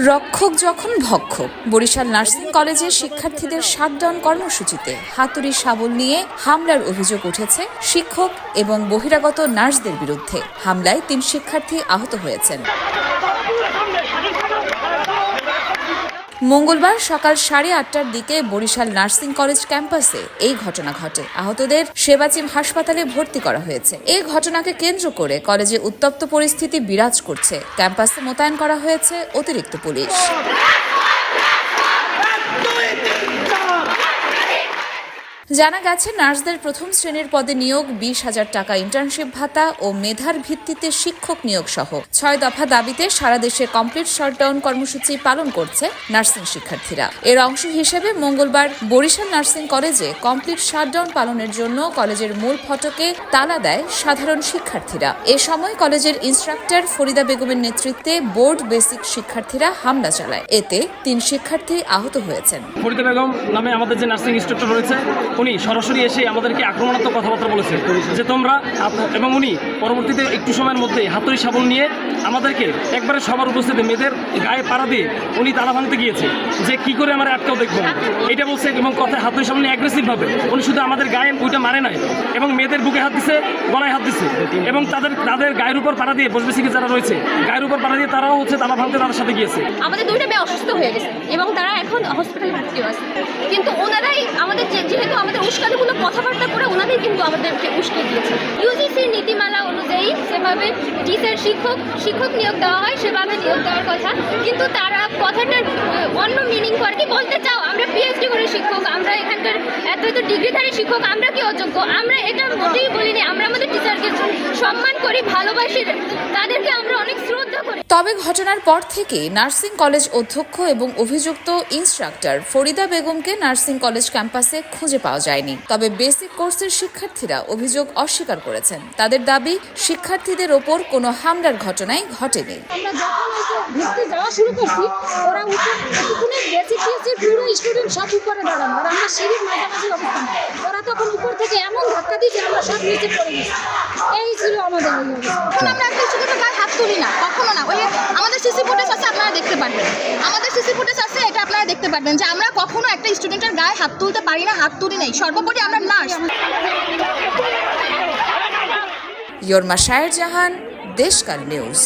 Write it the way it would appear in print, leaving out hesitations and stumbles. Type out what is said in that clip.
রক্ষক যখন ভক্ষক। বরিশাল নার্সিং কলেজের শিক্ষার্থীদের শাটডাউন কর্মসূচিতে হাতুড়ি শাবল নিয়ে হামলার অভিযোগ উঠেছে শিক্ষক এবং বহিরাগত নার্সদের বিরুদ্ধে। হামলায় ৩ শিক্ষার্থী আহত হয়েছেন। মঙ্গলবার সকাল 8:30টার দিকে বরিশাল নার্সিং কলেজ ক্যাম্পাসে এই ঘটনা ঘটে। আহতদের সেবাচিম হাসপাতালে ভর্তি করা হয়েছে। এই ঘটনাকে কেন্দ্র করে কলেজে উত্তপ্ত পরিস্থিতি বিরাজ করছে। ক্যাম্পাসে মোতায়েন করা হয়েছে অতিরিক্ত পুলিশ। জানা গেছে, নার্সদের প্রথম শ্রেণীর পদে নিয়োগ, 20,000 টাকা ইন্টার্নশিপ ভাতা ও মেধার ভিত্তিতে শিক্ষক নিয়োগ সহ 6 দফা দাবিতে সারা দেশে কমপ্লিট শাটডাউন কর্মসূচি পালন করছে নার্সিং শিক্ষার্থীরা। এর অংশ হিসেবে মঙ্গলবার বরিশাল নার্সিং কলেজে কমপ্লিট শাটডাউন পালনের জন্য কলেজের মূল ফটকে তালা দেয় সাধারণ শিক্ষার্থীরা। এ সময় কলেজের ইনস্ট্রাক্টর ফরিদা বেগমের নেতৃত্বে বোর্ড বেসিক শিক্ষার্থীরা হামলা চালায়। এতে 3 শিক্ষার্থী আহত হয়েছেন। ফরিদা বেগম নামে আমাদের যে নার্সিং ইনস্ট্রাক্টর রয়েছে, উনি সরাসরি এসে আমাদেরকে আক্রমণাত্মক কথাবার্তা বলেছে যে তোমরা, এবং উনি পরবর্তীতে একটু সময়ের মধ্যে হাতুড়ি শাবল নিয়ে আমাদেরকে একবারে সবার উপস্থিতি মেয়েদের গায়ে পাড়া দিয়ে উনি তালা ভাঙতে গিয়েছে যে কি করে আমরা আটকাও দেখবেন এটা বলছে, এবং কথায় হাতুড়ি শাবল নিয়ে অ্যাগ্রেসিভভাবে উনি শুধু আমাদের গায়ে ওইটা মারে নাই, এবং মেয়েদের বুকে হাত দিছে, গলায় হাত দিছে, এবং তাদের গায়ের উপর পাড়া দিয়ে বসবে শিখে যারা রয়েছে গায়ের উপর পাড়া দিয়ে তারাও তালা ভাঙতে তাদের সাথে গিয়েছে। আমাদের 2টা মেয়ে অসুস্থ হয়ে গেছে এবং তারা এখন হসপিটালে ভর্তি আছে, কিন্তু ওনারাই আমাদের যেহেতু আমাদের উস্কানিমূলক কথাবার্তা করে ওনারাই কিন্তু আমাদেরকে উস্কে দিয়েছে। ইউজিসির নীতিমালা অনুযায়ী যেভাবে টিচার শিক্ষক নিয়োগ দেওয়া হয় সেভাবে নিয়োগ দেওয়ার কথা, কিন্তু তারা কথাটার অন্য মিনিং করে। কি বলতে চাও? আমরা পিএইচডি করে শিক্ষক, আমরা এখানকার এত ডিগ্রিধারী শিক্ষক, আমরা কি অযোগ্য? আমরা এটা মোটেই বলিনি। আমরা আমাদের টিচারকে সম্মান করি, ভালোবাসি, তাদেরকে আমরা অনেক শ্রদ্ধা করি। তবে ঘটনার পর থেকে নার্সিং কলেজ অধ্যক্ষ এবং অভিযুক্ত ইনস্ট্রাক্টর ফরিদা বেগমকে নার্সিং কলেজ ক্যাম্পাসে খুঁজে পাওয়া যায়নি। তবে বেসিক কোর্সের শিক্ষার্থীরা অভিযোগ অস্বীকার করেছেন। তাদের দাবি, শিক্ষার্থীদের ওপর কোনো হামলার ঘটনাই ঘটেনি। আমরা যখন ঘুরতে যাওয়া শুরু করছি, ওরা বেসিক কোর্সের পুরো স্টুডেন্ট সব উপরে দাঁড়ানো, আর আমরা সিঁড়ির মাঝামাঝি অবস্থান। ওরা তখন উপর থেকে এমন ধাক্কা দিয়েছে আমরা সব নিচে পড়ে গেছি। এই ছিল আমাদের ওই অবস্থা। এখন আমরা একটা স্টুডেন্টের গায়ে হাত তুলি না, কখনো না। ওই আমাদের সিসি ফুটেজ আছে, আপনারা দেখতে পারবেন। আমাদের সিসি ফুটেজ আছে, এটা আপনারা দেখতে পারবেন যে আমরা কখনো একটা স্টুডেন্টের গায়ে হাত তুলতে পারি না, হাত তুলি নাই। সর্বোপরি আমরা নার্স। ইয়র্মা শায়ের জাহান, দেশকাল নিউজ।